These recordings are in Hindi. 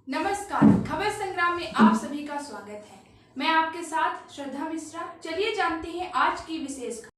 नमस्कार, खबर संग्राम में आप सभी का स्वागत है। मैं आपके साथ श्रद्धा मिश्रा। चलिए जानते हैं आज की विशेष खबर।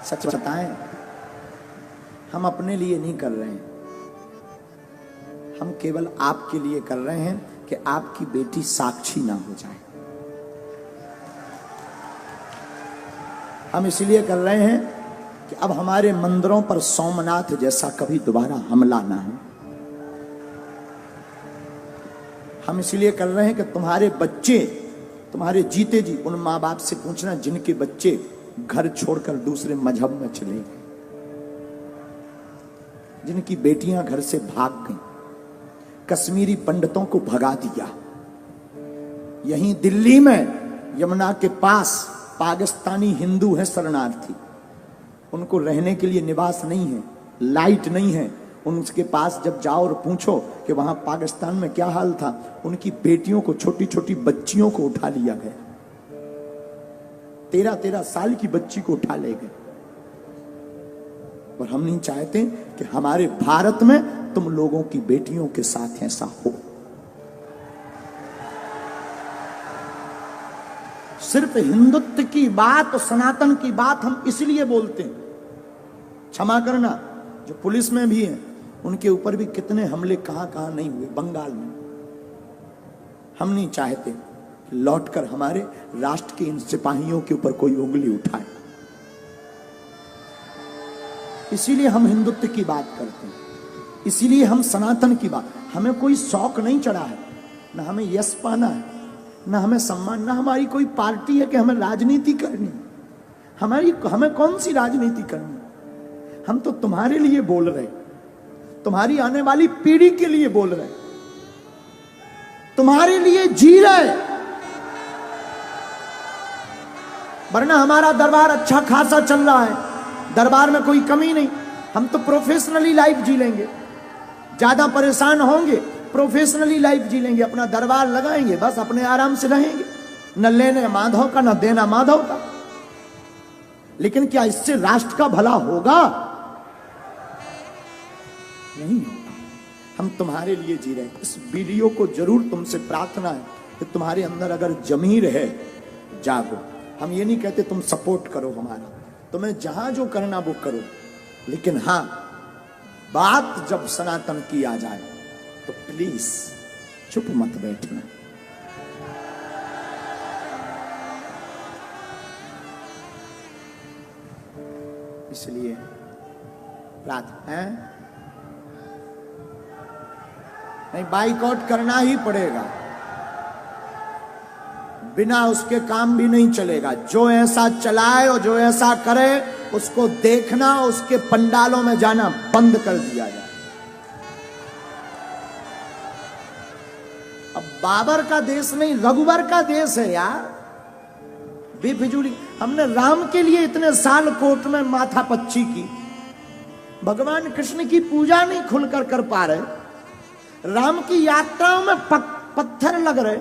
सच बताएं, हम अपने लिए नहीं कर रहे हैं, हम केवल आपके लिए कर रहे हैं कि आपकी बेटी साक्षी ना हो जाए। हम इसलिए कर रहे हैं कि अब हमारे मंदिरों पर सोमनाथ जैसा कभी दोबारा हमला ना हो। हम इसलिए कर रहे हैं कि तुम्हारे बच्चे, तुम्हारे जीते जी उन माँ बाप से पूछना जिनके बच्चे घर छोड़कर दूसरे मजहब में चले गए, जिनकी बेटियां घर से भाग गईं, कश्मीरी पंडितों को भगा दिया। यहीं दिल्ली में यमुना के पास पाकिस्तानी हिंदू हैं शरणार्थी, उनको रहने के लिए निवास नहीं है, लाइट नहीं है। उनके पास जब जाओ और पूछो कि वहां पाकिस्तान में क्या हाल था, उनकी बेटियों को, छोटी छोटी बच्चियों को उठा लिया गया। 13-13 साल की बच्ची को उठा ले गए। और हम नहीं चाहते कि हमारे भारत में तुम लोगों की बेटियों के साथ ऐसा हो। सिर्फ हिंदुत्व की बात और सनातन की बात हम इसलिए बोलते हैं। क्षमा करना, जो पुलिस में भी है उनके ऊपर भी कितने हमले कहां कहां नहीं हुए, बंगाल में। हम नहीं चाहते लौटकर हमारे राष्ट्र के इन सिपाहियों के ऊपर कोई उंगली उठाए। इसीलिए हम हिंदुत्व की बात करते हैं, इसीलिए हम सनातन की बात। हमें कोई शौक नहीं चढ़ा है, ना हमें यश पाना है, ना हमें सम्मान, ना हमारी कोई पार्टी है कि हमें राजनीति करनी। हमें कौन सी राजनीति करनी। हम तो तुम्हारे लिए बोल रहे, तुम्हारी आने वाली पीढ़ी के लिए बोल रहे, तुम्हारे लिए जी रहे। वरना हमारा दरबार अच्छा खासा चल रहा है, दरबार में कोई कमी नहीं। हम तो प्रोफेशनली लाइफ जी लेंगे, ज्यादा परेशान होंगे, प्रोफेशनली लाइफ जी लेंगे, अपना दरबार लगाएंगे, बस अपने आराम से रहेंगे, न लेने माधव का न देना माधव का। लेकिन क्या इससे राष्ट्र का भला होगा? नहीं होगा। हम तुम्हारे लिए जी रहे हैं। इस वीडियो को जरूर तुमसे प्रार्थना है कि तुम्हारे अंदर अगर जमीर है, जागो। हम ये नहीं कहते तुम सपोर्ट करो हमारा, तुम्हें जहां जो करना वो करो, लेकिन हां, बात जब सनातन की आ जाए तो प्लीज चुप मत बैठना। इसलिए प्रार्थना है, नहीं बाइकआउट करना ही पड़ेगा, बिना उसके काम भी नहीं चलेगा। जो ऐसा चलाए और जो ऐसा करे उसको देखना, उसके पंडालों में जाना बंद कर दिया जाए। अब बाबर का देश नहीं, रघुवर का देश है यार। बेफिजूली हमने राम के लिए इतने साल कोर्ट में माथा पच्ची की, भगवान कृष्ण की पूजा नहीं खुलकर कर पा रहे, राम की यात्राओं में पत्थर लग रहे,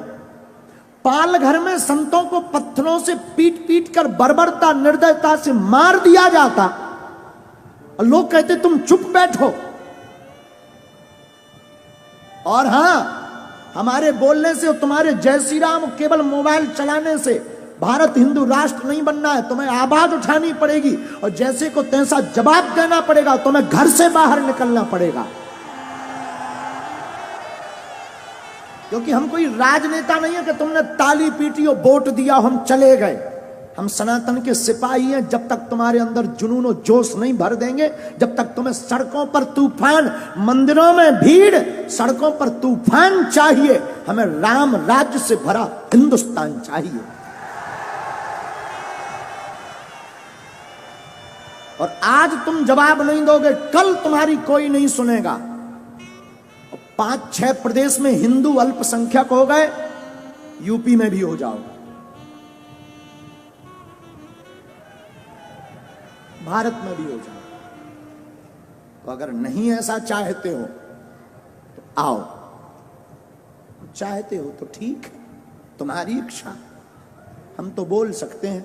पाल घर में संतों को पत्थरों से पीट पीट कर बर्बरता निर्दयता से मार दिया जाता, और लोग कहते तुम चुप बैठो। और हां, हमारे बोलने से और तुम्हारे जय श्री राम केवल मोबाइल चलाने से भारत हिंदू राष्ट्र नहीं बनना है, तुम्हें आवाज उठानी पड़ेगी और जैसे को तैसा जवाब देना पड़ेगा, तुम्हें घर से बाहर निकलना पड़ेगा। क्योंकि हम कोई राजनेता नहीं है कि तुमने ताली पीटी और वोट दिया हम चले गए। हम सनातन के सिपाही हैं। जब तक तुम्हारे अंदर जुनून और जोश नहीं भर देंगे, जब तक तुम्हें सड़कों पर तूफान, मंदिरों में भीड़, सड़कों पर तूफान चाहिए, हमें राम राज्य से भरा हिंदुस्तान चाहिए। और आज तुम जवाब नहीं दोगे, कल तुम्हारी कोई नहीं सुनेगा। 5-6 प्रदेश में हिंदू अल्पसंख्यक हो गए, यूपी में भी हो जाओ, भारत में भी हो जाओ। तो अगर नहीं ऐसा चाहते हो तो आओ, चाहते हो तो ठीक है, तुम्हारी इच्छा, हम तो बोल सकते हैं।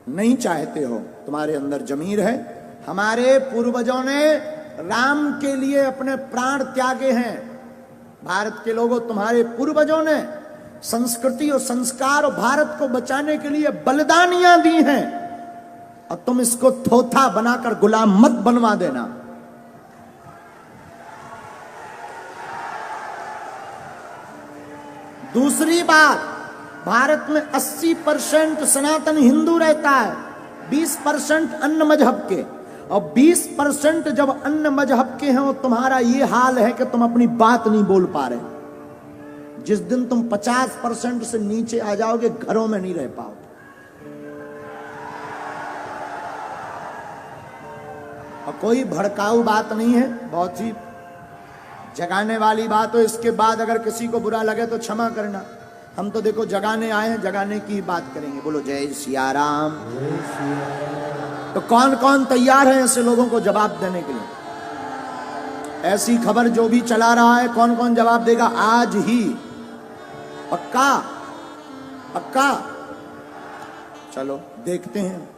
नहीं चाहते हो, तुम्हारे अंदर जमीर है। हमारे पूर्वजों ने राम के लिए अपने प्राण त्यागे हैं। भारत के लोगों, तुम्हारे पूर्वजों ने संस्कृति और संस्कार और भारत को बचाने के लिए बलिदानियां दी हैं, और तुम इसको थोथा बनाकर गुलाम मत बनवा देना। दूसरी बात, भारत में 80% सनातन हिंदू रहता है, 20% अन्य मजहब के, और 20% जब अन्य मजहब के हैं, और तुम्हारा ये हाल है कि तुम अपनी बात नहीं बोल पा रहे। जिस दिन तुम 50% से नीचे आ जाओगे, घरों में नहीं रह पाओगे। और कोई भड़काऊ बात नहीं है, बहुत ही जगाने वाली बात हो। इसके बाद अगर किसी को बुरा लगे तो क्षमा करना। हम तो देखो जगाने आए हैं, जगाने की ही बात करेंगे। बोलो जय सिया राम। तो कौन कौन तैयार है ऐसे लोगों को जवाब देने के लिए? ऐसी खबर जो भी चला रहा है, कौन कौन जवाब देगा आज ही? पक्का? पक्का? चलो देखते हैं।